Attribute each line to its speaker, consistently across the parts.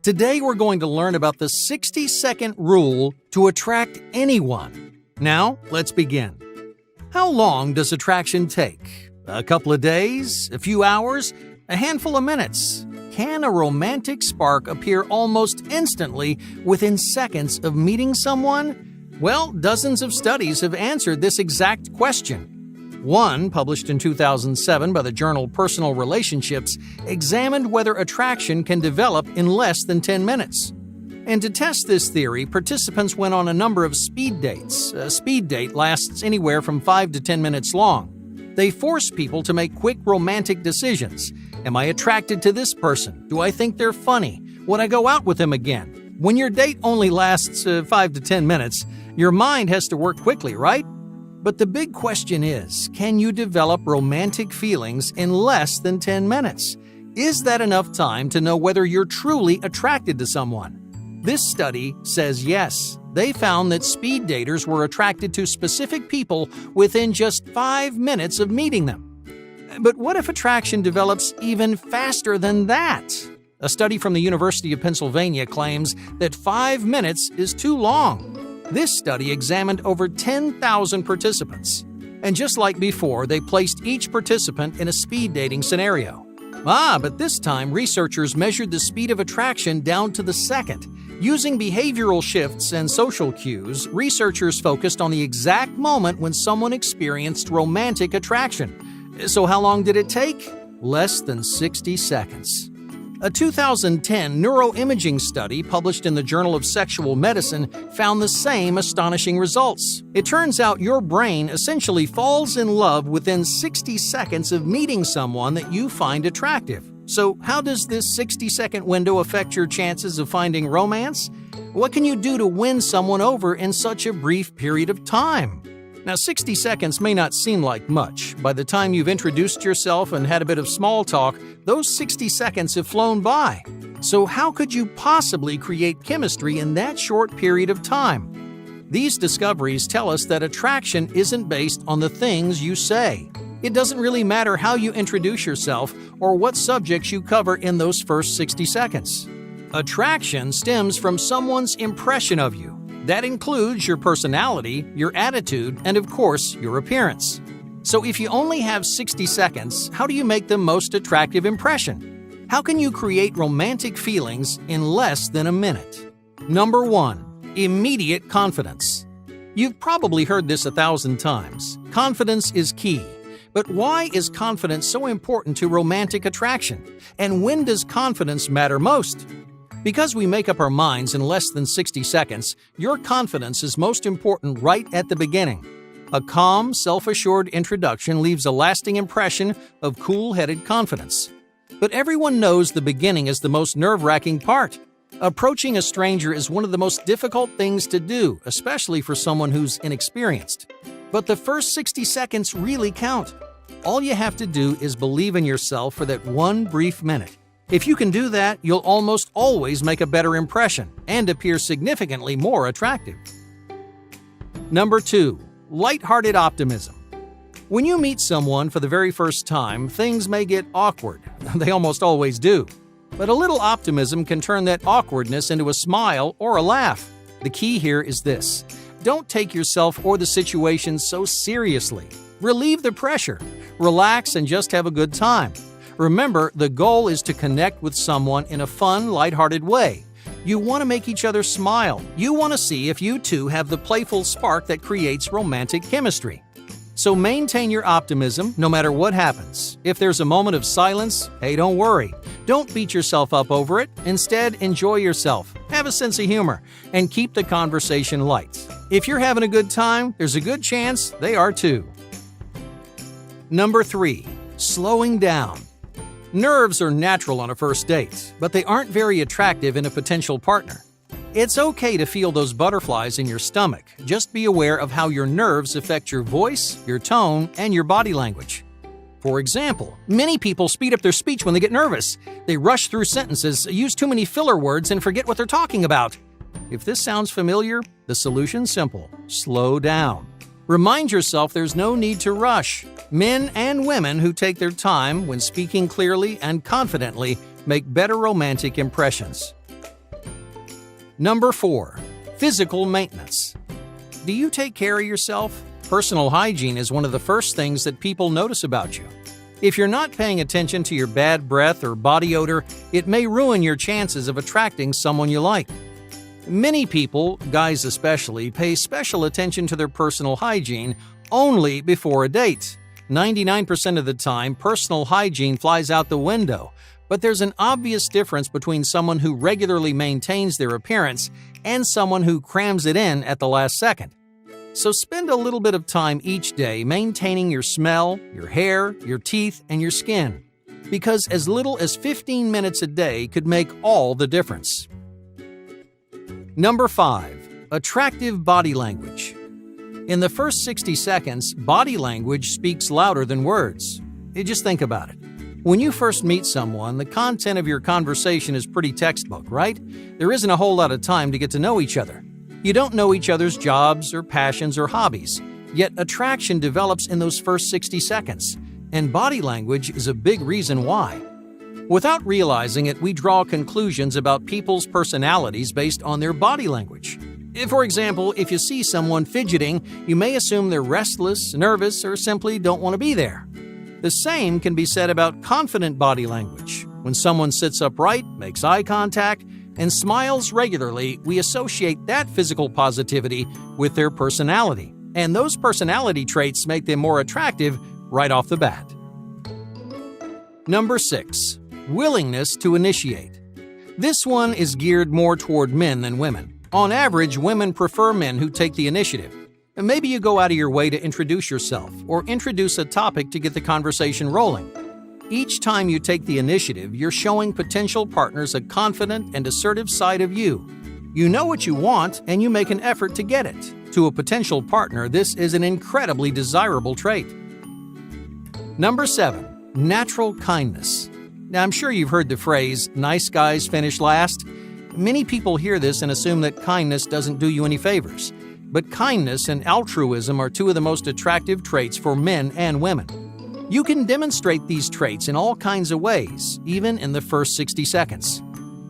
Speaker 1: Today we're going to learn about the 60-second rule to attract anyone. Now, let's begin. How long does attraction take? A couple of days? A few hours? A handful of minutes? Can a romantic spark appear almost instantly within seconds of meeting someone? Well, dozens of studies have answered this exact question. One, published in 2007 by the journal Personal Relationships, examined whether attraction can develop in less than 10 minutes. And to test this theory, participants went on a number of speed dates. A speed date lasts anywhere from 5 to 10 minutes long. They force people to make quick romantic decisions. Am I attracted to this person? Do I think they're funny? Would I go out with them again? When your date only lasts 5 to 10 minutes, your mind has to work quickly, right? But the big question is, can you develop romantic feelings in less than 10 minutes? Is that enough time to know whether you're truly attracted to someone? This study says yes. They found that speed daters were attracted to specific people within just 5 minutes of meeting them. But what if attraction develops even faster than that? A study from the University of Pennsylvania claims that 5 minutes is too long. This study examined over 10,000 participants. And just like before, they placed each participant in a speed dating scenario. But this time, researchers measured the speed of attraction down to the second. Using behavioral shifts and social cues, researchers focused on the exact moment when someone experienced romantic attraction. So how long did it take? Less than 60 seconds. A 2010 neuroimaging study published in the Journal of Sexual Medicine found the same astonishing results. It turns out your brain essentially falls in love within 60 seconds of meeting someone that you find attractive. So how does this 60-second window affect your chances of finding romance? What can you do to win someone over in such a brief period of time? Now, 60 seconds may not seem like much. By the time you've introduced yourself and had a bit of small talk, those 60 seconds have flown by. So how could you possibly create chemistry in that short period of time? These discoveries tell us that attraction isn't based on the things you say. It doesn't really matter how you introduce yourself or what subjects you cover in those first 60 seconds. Attraction stems from someone's impression of you. That includes your personality, your attitude, and of course, your appearance. So if you only have 60 seconds, how do you make the most attractive impression? How can you create romantic feelings in less than a minute? Number 1. Immediate confidence. You've probably heard this 1,000 times. Confidence is key. But why is confidence so important to romantic attraction? And when does confidence matter most? Because we make up our minds in less than 60 seconds, your confidence is most important right at the beginning. A calm, self-assured introduction leaves a lasting impression of cool-headed confidence. But everyone knows the beginning is the most nerve-wracking part. Approaching a stranger is one of the most difficult things to do, especially for someone who's inexperienced. But the first 60 seconds really count. All you have to do is believe in yourself for that one brief minute. If you can do that, you'll almost always make a better impression and appear significantly more attractive. Number 2. Lighthearted optimism. When you meet someone for the very first time, things may get awkward. They almost always do. But a little optimism can turn that awkwardness into a smile or a laugh. The key here is this. Don't take yourself or the situation so seriously. Relieve the pressure. Relax and just have a good time. Remember, the goal is to connect with someone in a fun, lighthearted way. You want to make each other smile. You want to see if you two have the playful spark that creates romantic chemistry. So maintain your optimism no matter what happens. If there's a moment of silence, hey, don't worry. Don't beat yourself up over it. Instead, enjoy yourself, have a sense of humor, and keep the conversation light. If you're having a good time, there's a good chance they are too. Number 3. Slowing down. Nerves are natural on a first date, but they aren't very attractive in a potential partner. It's okay to feel those butterflies in your stomach. Just be aware of how your nerves affect your voice, your tone, and your body language. For example, many people speed up their speech when they get nervous. They rush through sentences, use too many filler words, and forget what they're talking about. If this sounds familiar, the solution's simple. Slow down. Remind yourself there's no need to rush. Men and women who take their time when speaking clearly and confidently make better romantic impressions. Number 4. Physical maintenance. Do you take care of yourself? Personal hygiene is one of the first things that people notice about you. If you're not paying attention to your bad breath or body odor, it may ruin your chances of attracting someone you like. Many people, guys especially, pay special attention to their personal hygiene only before a date. 99% of the time, personal hygiene flies out the window, but there's an obvious difference between someone who regularly maintains their appearance and someone who crams it in at the last second. So spend a little bit of time each day maintaining your smell, your hair, your teeth, and your skin, because as little as 15 minutes a day could make all the difference. Number 5. Attractive body language. In the first 60 seconds, body language speaks louder than words. Just think about it. When you first meet someone, the content of your conversation is pretty textbook, right? There isn't a whole lot of time to get to know each other. You don't know each other's jobs or passions or hobbies, yet attraction develops in those first 60 seconds, and body language is a big reason why. Without realizing it, we draw conclusions about people's personalities based on their body language. For example, if you see someone fidgeting, you may assume they're restless, nervous, or simply don't want to be there. The same can be said about confident body language. When someone sits upright, makes eye contact, and smiles regularly, we associate that physical positivity with their personality. And those personality traits make them more attractive right off the bat. Number 6. Willingness to initiate. This one is geared more toward men than women. On average, women prefer men who take the initiative. And maybe you go out of your way to introduce yourself or introduce a topic to get the conversation rolling. Each time you take the initiative, you're showing potential partners a confident and assertive side of you. You know what you want and you make an effort to get it. To a potential partner, this is an incredibly desirable trait. Number 7. Natural kindness. Now, I'm sure you've heard the phrase, nice guys finish last. Many people hear this and assume that kindness doesn't do you any favors. But kindness and altruism are two of the most attractive traits for men and women. You can demonstrate these traits in all kinds of ways, even in the first 60 seconds.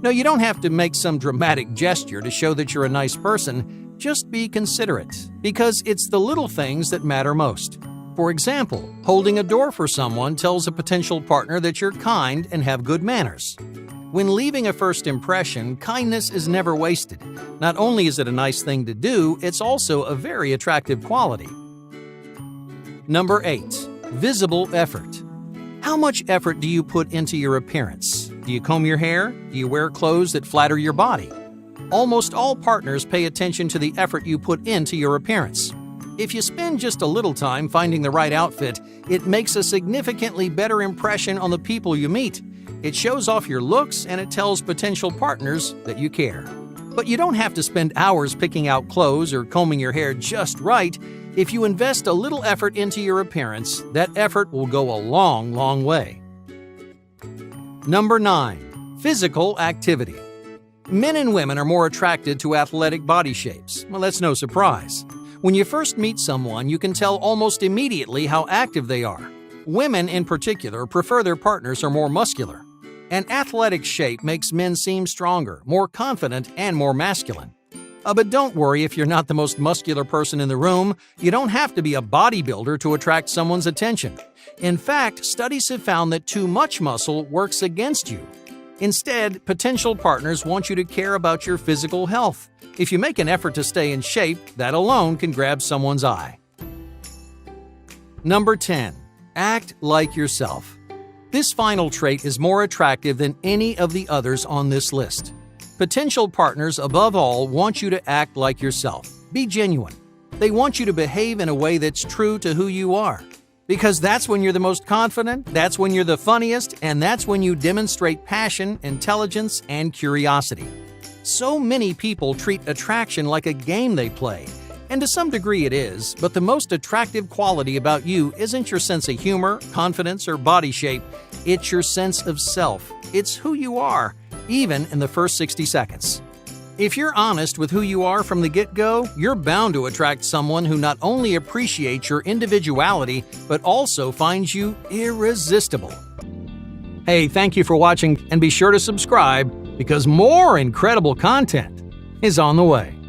Speaker 1: No, you don't have to make some dramatic gesture to show that you're a nice person. Just be considerate, because it's the little things that matter most. For example, holding a door for someone tells a potential partner that you're kind and have good manners. When leaving a first impression, kindness is never wasted. Not only is it a nice thing to do, it's also a very attractive quality. Number 8. Visible effort. How much effort do you put into your appearance? Do you comb your hair? Do you wear clothes that flatter your body? Almost all partners pay attention to the effort you put into your appearance. If you spend just a little time finding the right outfit, it makes a significantly better impression on the people you meet. It shows off your looks and it tells potential partners that you care. But you don't have to spend hours picking out clothes or combing your hair just right. If you invest a little effort into your appearance, that effort will go a long, long way. Number 9. Physical activity. Men and women are more attracted to athletic body shapes. Well, that's no surprise. When you first meet someone, you can tell almost immediately how active they are. Women, in particular, prefer their partners are more muscular. An athletic shape makes men seem stronger, more confident, and more masculine. But don't worry if you're not the most muscular person in the room. You don't have to be a bodybuilder to attract someone's attention. In fact, studies have found that too much muscle works against you. Instead, potential partners want you to care about your physical health. If you make an effort to stay in shape, that alone can grab someone's eye. Number 10. Act like yourself. This final trait is more attractive than any of the others on this list. Potential partners, above all, want you to act like yourself. Be genuine. They want you to behave in a way that's true to who you are. Because that's when you're the most confident, that's when you're the funniest, and that's when you demonstrate passion, intelligence, and curiosity. So many people treat attraction like a game they play. And to some degree it is, but the most attractive quality about you isn't your sense of humor, confidence, or body shape. It's your sense of self. It's who you are, even in the first 60 seconds. If you're honest with who you are from the get-go, you're bound to attract someone who not only appreciates your individuality, but also finds you irresistible. Hey, thank you for watching, and be sure to subscribe because more incredible content is on the way.